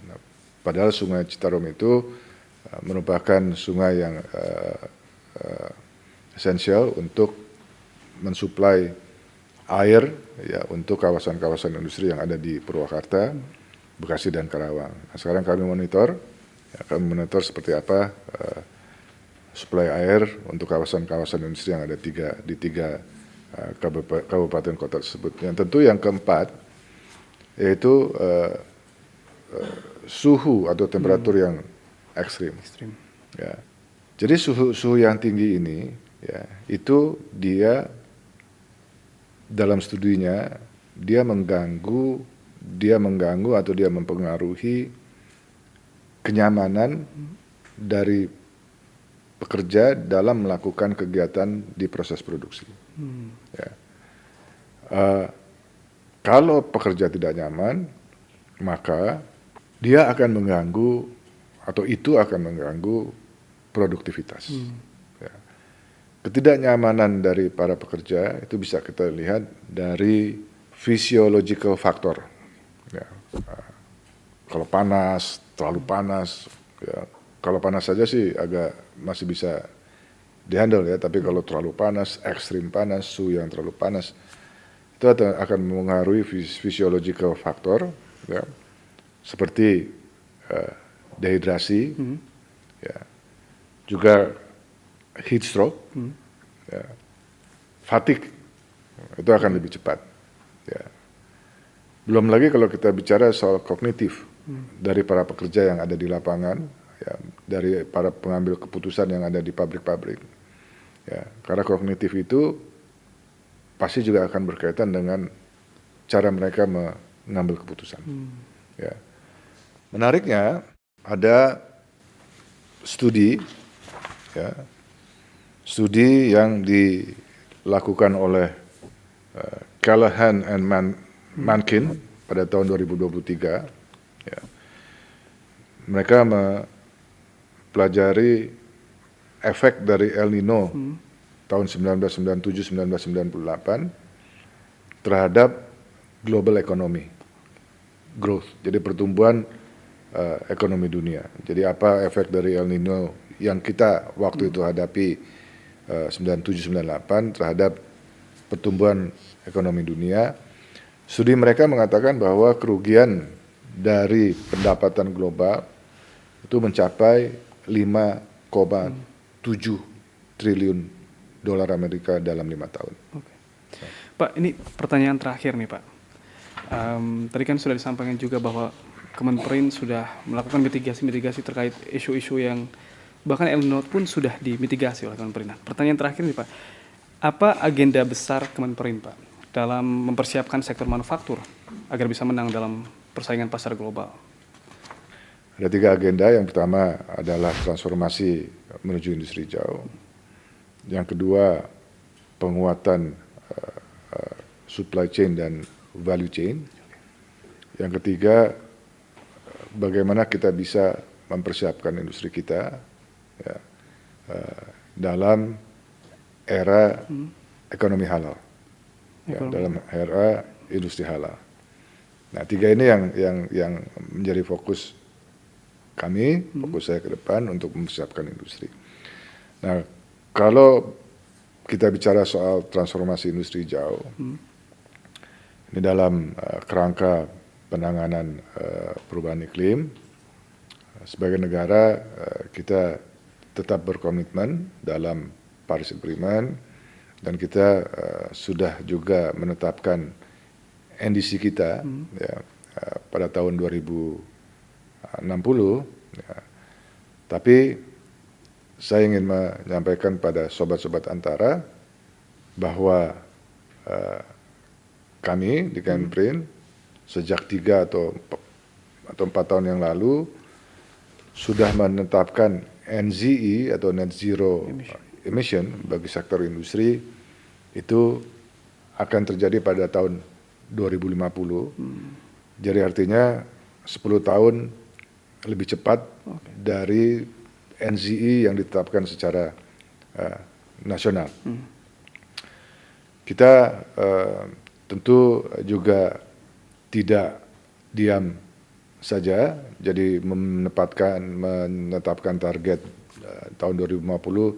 padahal Sungai Citarum itu merupakan sungai yang esensial untuk mensuplai air ya untuk kawasan-kawasan industri yang ada di Purwakarta, Bekasi dan Karawang. Nah, sekarang kami monitor seperti apa suplai air untuk kawasan-kawasan industri yang ada di tiga kabupaten kota tersebut. Yang tentu yang keempat yaitu suhu atau temperatur yang ekstrim. Ya. Jadi suhu yang tinggi ini ya itu dia dalam studinya dia mengganggu atau dia mempengaruhi kenyamanan dari pekerja dalam melakukan kegiatan di proses produksi. Ya. Kalau pekerja tidak nyaman, maka dia akan mengganggu atau itu akan mengganggu produktivitas. Ya. Ketidaknyamanan dari para pekerja itu bisa kita lihat dari physiological factor. Ya. Kalau panas, terlalu panas, ya. Kalau panas saja sih masih bisa dihandle ya, tapi kalau terlalu panas, ekstrim panas, suhu yang terlalu panas, itu akan mengaruhi physiological factor, ya. Seperti dehidrasi, ya. Juga heat stroke, ya. Fatigue, itu akan lebih cepat. Ya. Belum lagi kalau kita bicara soal kognitif dari para pekerja yang ada di lapangan, ya, dari para pengambil keputusan yang ada di pabrik-pabrik. Ya, karena kognitif itu pasti juga akan berkaitan dengan cara mereka mengambil keputusan. Ya. Menariknya ada studi, ya, studi yang dilakukan oleh Callahan and Mankin pada tahun 2023. Ya. Mereka mempelajari efek dari El Nino tahun 1997-1998 terhadap global economy growth, jadi pertumbuhan ekonomi dunia. Jadi apa efek dari El Nino yang kita waktu itu hadapi 97-98 terhadap pertumbuhan ekonomi dunia. Studi mereka mengatakan bahwa kerugian dari pendapatan global itu mencapai 5,7 triliun dolar Amerika dalam 5 tahun. Oke. Pak, ini pertanyaan terakhir nih Pak. Tadi kan sudah disampaikan juga bahwa Kemenperin sudah melakukan mitigasi terkait isu-isu yang bahkan El Nino pun sudah dimitigasi oleh Kemenperin. Pertanyaan terakhir nih Pak, apa agenda besar Kemenperin Pak dalam mempersiapkan sektor manufaktur agar bisa menang dalam persaingan pasar global? Ada 3 agenda. Yang pertama adalah transformasi menuju industri hijau. Yang kedua, penguatan supply chain dan value chain. Yang ketiga, bagaimana kita bisa mempersiapkan industri kita ya, dalam era ekonomi halal, ya, dalam era industri halal. Nah, 3 ini yang menjadi fokus kami, fokus saya ke depan untuk mempersiapkan industri. Nah, kalau kita bicara soal transformasi industri hijau, ini dalam kerangka penanganan perubahan iklim, sebagai negara kita tetap berkomitmen dalam Paris Agreement dan kita sudah juga menetapkan NDC kita ya, pada tahun 2060. Ya. Tapi saya ingin menyampaikan pada sobat-sobat Antara bahwa kami di Kemenperin sejak 3 atau 4 tahun yang lalu sudah menetapkan NZE atau Net Zero Emission bagi sektor industri itu akan terjadi pada tahun 2050. Jadi artinya 10 tahun lebih cepat dari NZE yang ditetapkan secara nasional. Kita tentu juga tidak diam saja, jadi menetapkan target tahun 2050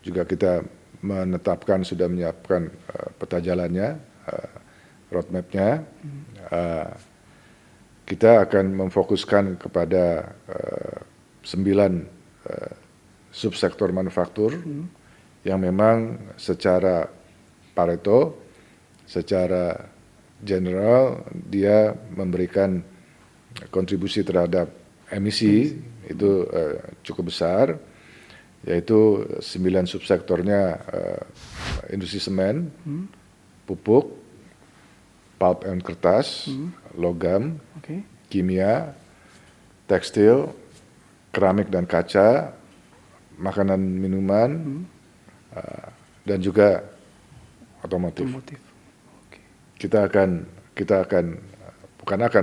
juga kita sudah menyiapkan peta jalannya roadmap-nya. Kita akan memfokuskan kepada 9 subsektor manufaktur yang memang secara Pareto, secara general dia memberikan kontribusi terhadap emisi itu cukup besar, yaitu 9 subsektornya industri semen, pupuk, pulp and kertas, logam, kimia, tekstil, keramik dan kaca, makanan minuman, dan juga otomotif. Kita akan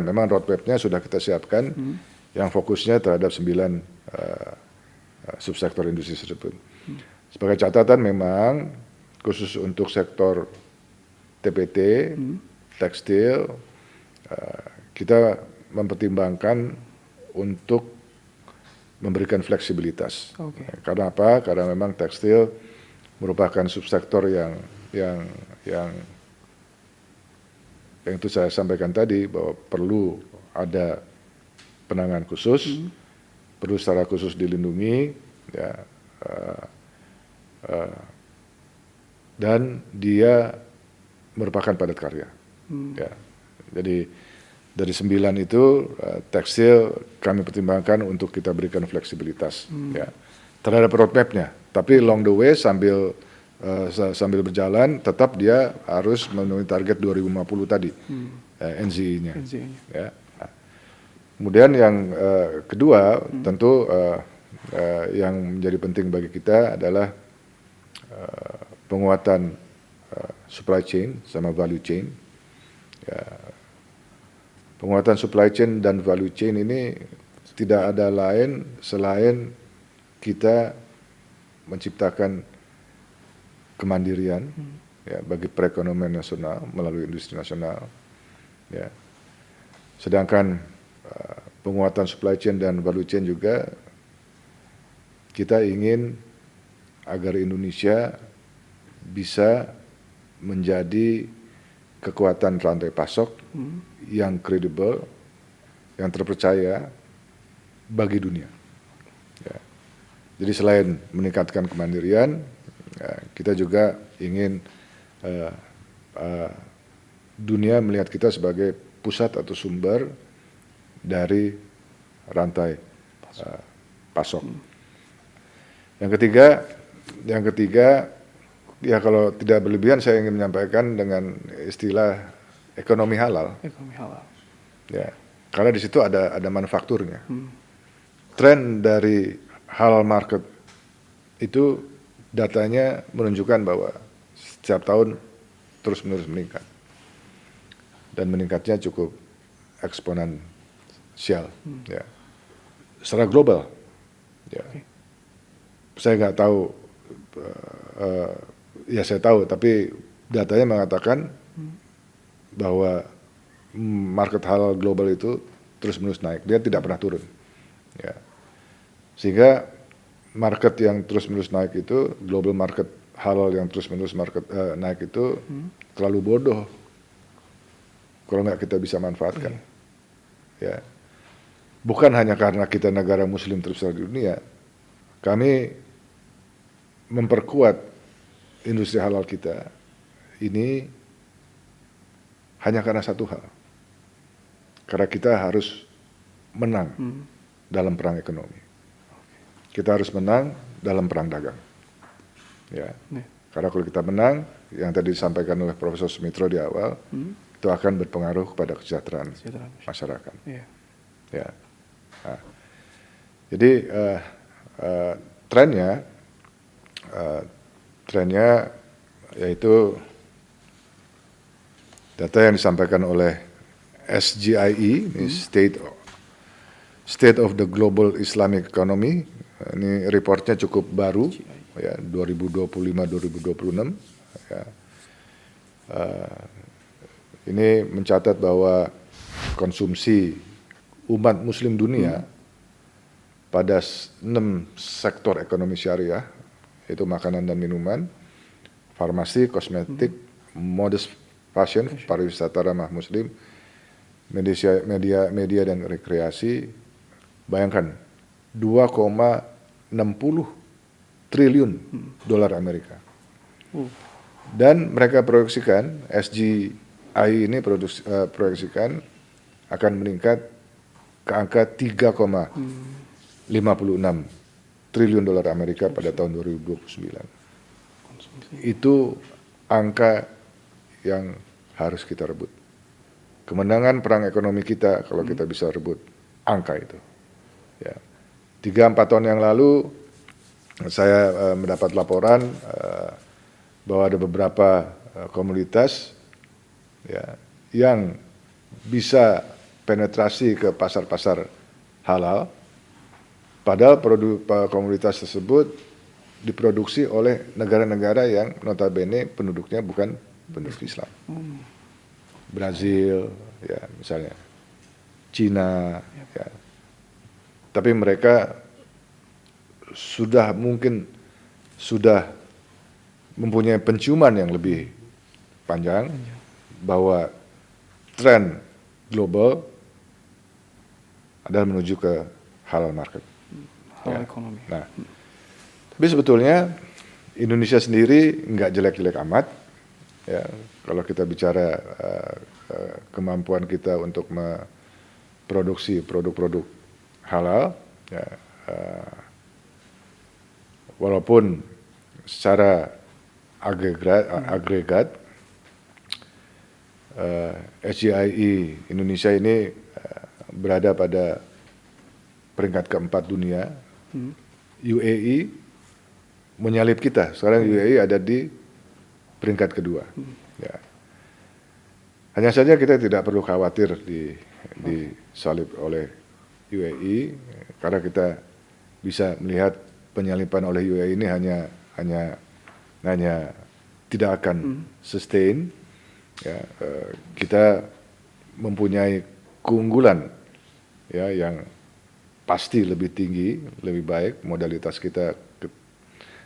memang roadmap-nya sudah kita siapkan yang fokusnya terhadap 9 subsektor industri tersebut. Sebagai catatan memang khusus untuk sektor TPT, tekstil, kita mempertimbangkan untuk memberikan fleksibilitas. Karena apa? Karena memang tekstil merupakan subsektor yang itu saya sampaikan tadi bahwa perlu ada penanganan khusus, perlu secara khusus dilindungi, ya, dan dia merupakan padat karya. Ya. Jadi dari 9 itu tekstil kami pertimbangkan untuk kita berikan fleksibilitas ya, terhadap roadmap-nya. Tapi along the way sambil berjalan tetap dia harus memenuhi target 2050 tadi NZI-nya. Ya. Nah, kemudian yang kedua tentu yang menjadi penting bagi kita adalah penguatan supply chain sama value chain. Ya, penguatan supply chain dan value chain ini tidak ada lain selain kita menciptakan kemandirian ya, bagi perekonomian nasional melalui industri nasional. Ya. Sedangkan penguatan supply chain dan value chain juga kita ingin agar Indonesia bisa menjadi kekuatan rantai pasok yang kredibel, yang terpercaya bagi dunia. Ya. Jadi selain meningkatkan kemandirian, kita juga ingin dunia melihat kita sebagai pusat atau sumber dari rantai pasok. Yang ketiga, ya kalau tidak berlebihan saya ingin menyampaikan dengan istilah ekonomi halal. Ya, karena di situ ada manufakturnya. Tren dari halal market itu datanya menunjukkan bahwa setiap tahun terus-menerus meningkat. Dan meningkatnya cukup eksponensial. Ya. Secara global. Ya. Saya nggak tahu, ya saya tahu, tapi datanya mengatakan bahwa market halal global itu terus-menerus naik. Dia tidak pernah turun. Ya. Sehingga market yang terus-menerus naik itu, global market halal yang terus-menerus naik itu terlalu bodoh kalau nggak kita bisa manfaatkan. Ya. Bukan hanya karena kita negara muslim terbesar di dunia, kami memperkuat industri halal kita ini hanya karena satu hal. Karena kita harus menang dalam perang ekonomi. Kita harus menang dalam perang dagang. Ya. Karena kalau kita menang, yang tadi disampaikan oleh Profesor Sumitro di awal, itu akan berpengaruh kepada kesejahteraan masyarakat. Ya. Nah, jadi trennya yaitu data yang disampaikan oleh SGIE, ini State of the Global Islamic Economy. Ini reportnya cukup baru, ya 2025-2026. Ya. Ini mencatat bahwa konsumsi umat Muslim dunia pada 6 sektor ekonomi syariah, yaitu makanan dan minuman, farmasi, kosmetik, modest fashion, pariwisata ramah muslim, media dan rekreasi. Bayangkan 2,60 triliun dolar Amerika. Dan mereka proyeksikan, SGI ini proyeksikan akan meningkat ke angka 3,56 triliun dolar Amerika pada tahun 2029. Itu angka yang harus kita rebut. Kemenangan perang ekonomi kita kalau kita bisa rebut angka itu. Ya. 3-4 tahun yang lalu saya mendapat laporan bahwa ada beberapa komunitas ya, yang bisa penetrasi ke pasar-pasar halal, padahal produk komunitas tersebut diproduksi oleh negara-negara yang notabene penduduknya bukan penduduk Islam. Brazil, ya misalnya, Cina, ya. Tapi mereka sudah mempunyai penciuman yang lebih panjang bahwa tren global adalah menuju ke halal market. Halal ekonomi. Nah, tapi sebetulnya Indonesia sendiri nggak jelek-jelek amat. Ya, kalau kita bicara kemampuan kita untuk memproduksi produk-produk halal, ya, walaupun secara agregat SGIE Indonesia ini berada pada peringkat keempat dunia. UAE menyalip kita. Sekarang UAE ada di peringkat kedua. Ya. Hanya saja kita tidak perlu khawatir disalip oleh UAE karena kita bisa melihat penyalipan oleh UAE ini hanya tidak akan sustain. Ya, kita mempunyai keunggulan ya yang pasti lebih tinggi, lebih baik modalitas kita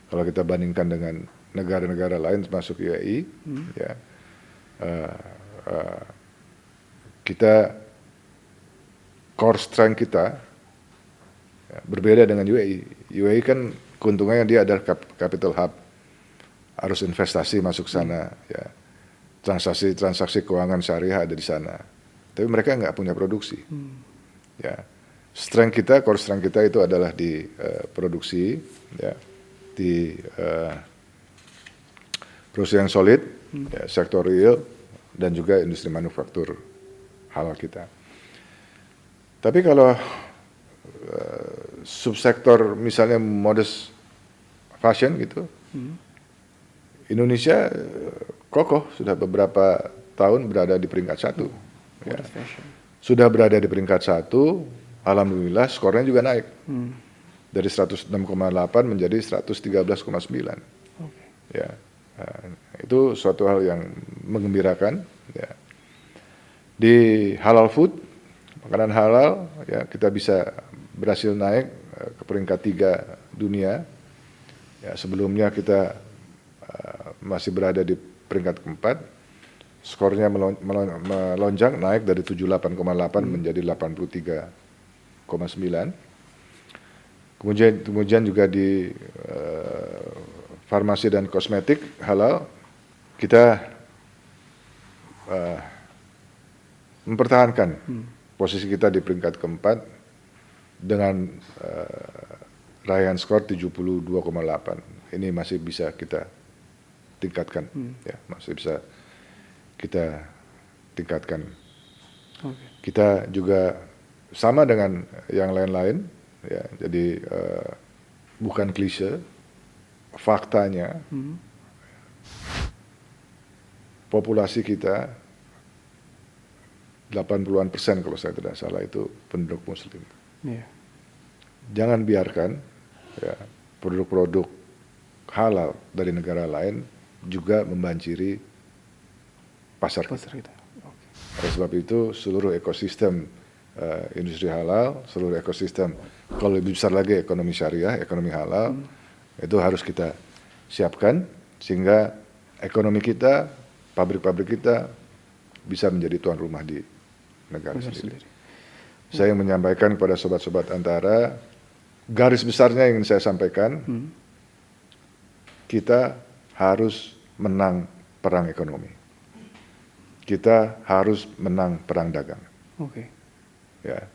kalau kita bandingkan dengan negara-negara lain termasuk UAE. Ya, kita core strength kita ya, berbeda dengan UAE. UAE kan keuntungannya dia adalah capital hub, harus investasi masuk sana, ya. Transaksi keuangan syariah ada di sana. Tapi mereka nggak punya produksi. Ya, core strength kita itu adalah di produksi, ya, di perusahaan solid, ya, sektor real, dan juga industri manufaktur halal kita. Tapi kalau subsektor misalnya modest fashion gitu, Indonesia kokoh sudah beberapa tahun berada di peringkat 1. Ya. Sudah berada di peringkat 1, alhamdulillah skornya juga naik. Dari 106,8 menjadi 113,9. Ya. Itu suatu hal yang menggembirakan. Ya. Di halal food, makanan halal, ya kita bisa berhasil naik ke peringkat 3 dunia. Ya, sebelumnya kita masih berada di peringkat keempat, skornya melonjak naik dari 78,8 menjadi 83,9. Kemudian juga di farmasi dan kosmetik halal kita mempertahankan posisi kita di peringkat keempat dengan raihan skor 72,8. Ini masih bisa kita tingkatkan, ya, masih bisa kita tingkatkan. Kita juga sama dengan yang lain-lain, ya. Jadi bukan klise, faktanya populasi kita 80% kalau saya tidak salah itu penduduk Muslim. Yeah. Jangan biarkan ya, produk-produk halal dari negara lain juga membanjiri pasar kita. Oleh sebab itu seluruh ekosistem industri halal, seluruh ekosistem kalau lebih besar lagi ekonomi syariah, ekonomi halal itu harus kita siapkan sehingga ekonomi kita, pabrik-pabrik kita bisa menjadi tuan rumah di negara sendiri. Saya ingin menyampaikan kepada sobat-sobat Antara, garis besarnya yang ingin saya sampaikan, kita harus menang perang ekonomi. Kita harus menang perang dagang. Oke. Ya,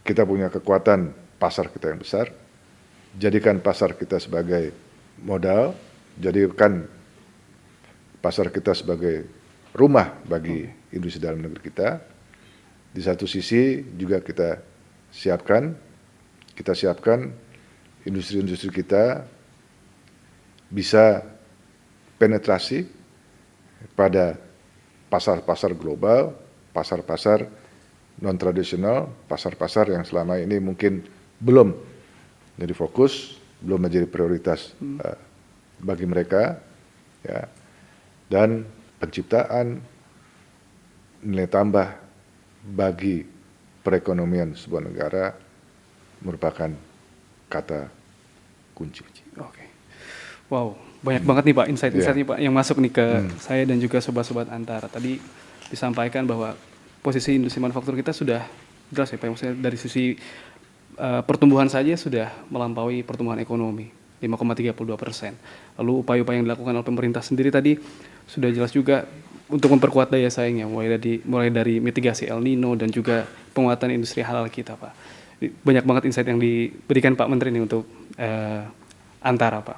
kita punya kekuatan pasar kita yang besar. Jadikan pasar kita sebagai modal, jadikan pasar kita sebagai rumah bagi industri dalam negeri kita. Di satu sisi juga kita siapkan industri-industri kita bisa penetrasi pada pasar-pasar global, pasar-pasar non-tradisional, pasar-pasar yang selama ini mungkin belum menjadi fokus, belum menjadi prioritas bagi mereka, ya. Dan penciptaan nilai tambah bagi perekonomian sebuah negara merupakan kata kunci. Oke. Wow, banyak banget nih Pak insight-insightnya Pak yang masuk nih ke saya dan juga sobat-sobat Antara. Tadi disampaikan bahwa posisi industri manufaktur kita sudah jelas ya Pak, maksudnya dari sisi pertumbuhan saja sudah melampaui pertumbuhan ekonomi 5,32%. Lalu upaya-upaya yang dilakukan oleh pemerintah sendiri tadi sudah jelas juga untuk memperkuat daya saingnya, mulai dari mitigasi El Nino dan juga penguatan industri halal kita, Pak. Banyak banget insight yang diberikan Pak Menteri ini untuk Antara, Pak.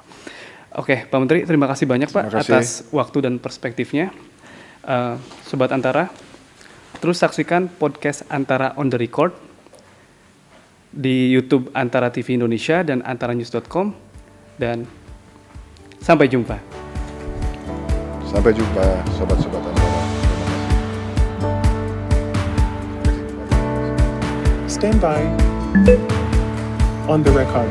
Oke, Pak Menteri, terima kasih banyak Pak atas waktu dan perspektifnya. Sobat Antara, terus saksikan podcast Antara on the Record di YouTube Antara TV Indonesia dan antaranews.com, dan sampai jumpa. Sampai jumpa sobat-sobat Antara. Stand by. On the record.